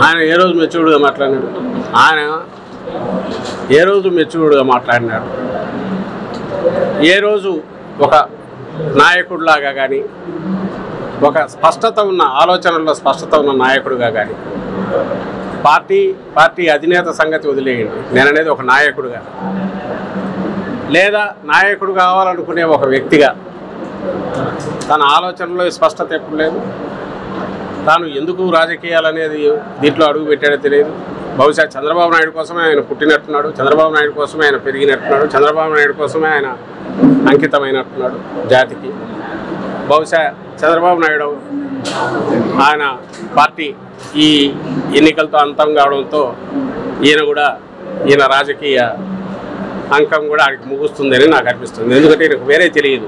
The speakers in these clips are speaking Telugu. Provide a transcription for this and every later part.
ఆయన ఏ రోజు మెచ్యూర్డ్గా మాట్లాడినాడు? ఆయన ఏ రోజు మెచ్యూర్డ్గా మాట్లాడినాడు? ఏ రోజు ఒక నాయకుడిలాగా కానీ, ఒక స్పష్టత ఉన్న ఆలోచనల్లో స్పష్టత ఉన్న నాయకుడిగా కానీ, పార్టీ అధినేత సంగతి వదిలేయండి, నేననేది ఒక నాయకుడిగా, లేదా నాయకుడు కావాలనుకునే ఒక వ్యక్తిగా తన ఆలోచనలో స్పష్టత ఎప్పుడు లేదు. తాను ఎందుకు రాజకీయాలు అనేది దీంట్లో అడుగు పెట్టాడో తెలియదు. బహుశా చంద్రబాబు నాయుడు కోసమే ఆయన పుట్టినట్టున్నాడు, చంద్రబాబు నాయుడు కోసమే ఆయన పెరిగినట్టున్నాడు, చంద్రబాబు నాయుడు కోసమే ఆయన అంకితమైనట్టున్నాడు జాతికి. బహుశా చంద్రబాబు నాయుడు ఆయన పార్టీ ఈ ఎన్నికలతో అంతం కావడంతో ఈయన రాజకీయ అంకం కూడా ఆడికి ముగుస్తుందని నాకు అనిపిస్తుంది. ఎందుకంటే ఈయనకు వేరే తెలియదు.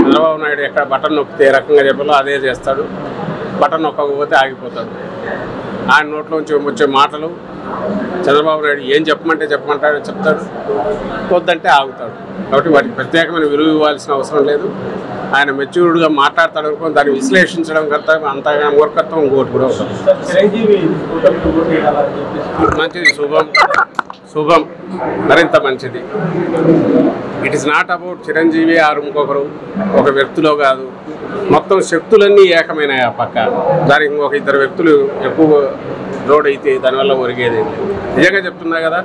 చంద్రబాబు నాయుడు ఎక్కడ బటన్ నొక్కితే ఏ రకంగా చెప్పాలో అదే చేస్తాడు, బటన్ నొక్కకపోతే ఆగిపోతాడు. ఆయన నోట్లోంచి వచ్చే మాటలు చంద్రబాబు నాయుడు ఏం చెప్పమంటే చెప్తాడు, వద్దంటే ఆగుతాడు. కాబట్టి వాటికి ప్రత్యేకమైన విలువ ఇవ్వాల్సిన అవసరం లేదు. ఆయన మెచ్యూర్డ్గా మాట్లాడతాడు అనుకో, దాన్ని విశ్లేషించడం కర్తవ్యం, అంతగా మూర్ఖత్వం ఇంకోటి కూడా ఉంటుంది. మంచిది, శుభం, మరింత మంచిది. It is not about Chiranjeevi ఆరు ఇంకొకరు ఒక వ్యక్తిలో కాదు, మొత్తం శక్తులన్నీ ఏకమైనాయి ఆ పక్క. దానికి ఇంకొక ఇద్దరు వ్యక్తులు ఎక్కువ లోడ్ అయితే దానివల్ల ఒరిగేది. నిజంగా చెప్తున్నా కదా,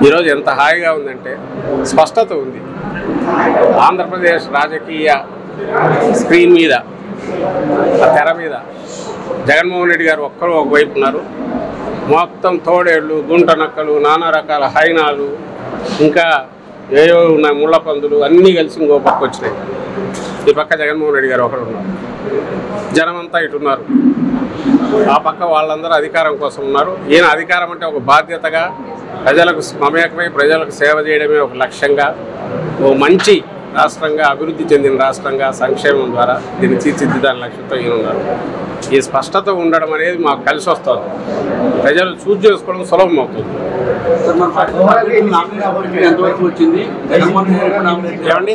ఈరోజు ఎంత హాయిగా ఉందంటే స్పష్టత ఉంది. ఆంధ్రప్రదేశ్ రాజకీయ స్క్రీన్ మీద, ఆ తెర మీద జగన్మోహన్ రెడ్డి గారు ఒక్కరు ఒకవైపు ఉన్నారు. మొత్తం తోడేళ్ళు, గుంట నక్కలు, నానా రకాల హైనాలు, ఇంకా ఏవో ఉన్నాయి, ముళ్ళ పందులు అన్నీ కలిసి ఇంకో పక్క వచ్చినాయి. ఈ పక్క జగన్మోహన్ రెడ్డి గారు ఒకడు ఉన్నారు. జనమంతా ఇటున్నారు. ఆ పక్క వాళ్ళందరూ అధికారం కోసం ఉన్నారు. ఈయన అధికారం అంటే ఒక బాధ్యతగా, ప్రజలకు మమేకమై ప్రజలకు సేవ చేయడమే ఒక లక్ష్యంగా, ఓ మంచి రాష్ట్రంగా, అభివృద్ధి చెందిన రాష్ట్రంగా సంక్షేమం ద్వారా దీన్ని తీర్చిదిద్దాని లక్ష్యంతో ఈయన ఉన్నారు. ఈ స్పష్టత ఉండడం అనేది మాకు కలిసి వస్తుంది. ప్రజలు చూజ్ చేసుకోవడం సులభం అవుతుంది. ఏమండి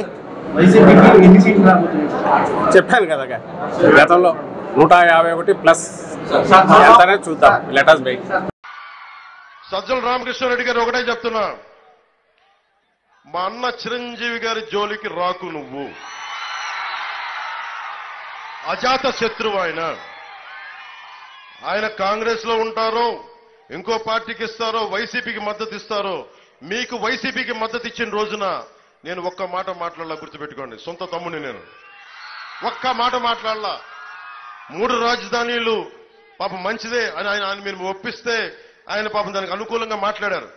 చెప్పాను కదా, గతంలో 151 ప్లస్ ఎంతనే చూద్దాం. లెటర్స్ బై సజ్జల రామకృష్ణారెడ్డి గారు ఒకటే చెప్తున్నా, మా అన్న చిరంజీవి గారి జోలికి రాకు. నువ్వు అజాత శత్రువు. ఆయన కాంగ్రెస్ లో ఉంటారో, ఇంకో పార్టీకి ఇస్తారో, వైసీపీకి మద్దతు ఇస్తారో. మీకు వైసీపీకి మద్దతు ఇచ్చిన రోజున నేను ఒక్క మాట మాట్లాడాల, గుర్తుపెట్టుకోండి. సొంత తమ్ముడిని నేను ఒక్క మాట మాట్లాడాల. 3 రాజధానులు పాపం మంచిదే అని ఆయన మీరు ఒప్పిస్తే ఆయన పాపం దానికి అనుకూలంగా మాట్లాడారు.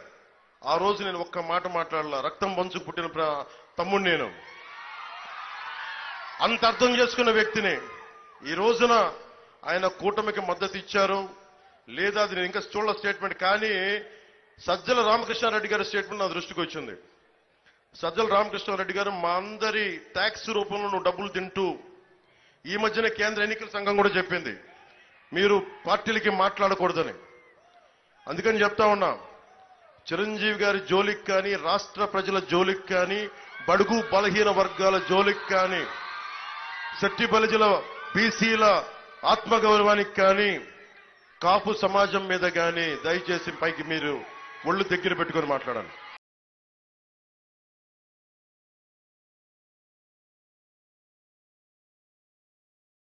ఆ రోజు నేను ఒక్క మాట మాట్లాడాల. రక్తం పంచుకు పుట్టిన తమ్ముడు నేను. అంత అర్థం చేసుకున్న వ్యక్తిని ఈ రోజున ఆయన కూటమికి మద్దతు ఇచ్చారు లేదా అది నేను ఇంకా చూడాల స్టేట్మెంట్. కానీ సజ్జల రామకృష్ణారెడ్డి గారి స్టేట్మెంట్ నా దృష్టికి వచ్చింది. సజ్జల రామకృష్ణారెడ్డి గారు, మా అందరి ట్యాక్స్ రూపంలో నువ్వు డబ్బులు తింటూ, ఈ మధ్యనే కేంద్ర ఎన్నికల సంఘం కూడా చెప్పింది మీరు పార్టీలకి మాట్లాడకూడదని. అందుకని చెప్తా ఉన్నా, చిరంజీవి గారి జోలికి కానీ, రాష్ట్ర ప్రజల జోలికి కానీ, బడుగు బలహీన వర్గాల జోలికి కానీ, శెట్టి బలిజల బీసీల ఆత్మగౌరవానికి కానీ, కాపు సమాజం మీద కానీ దయచేసి పైకి మీరు ఒళ్ళు దగ్గర పెట్టుకొని మాట్లాడాలి.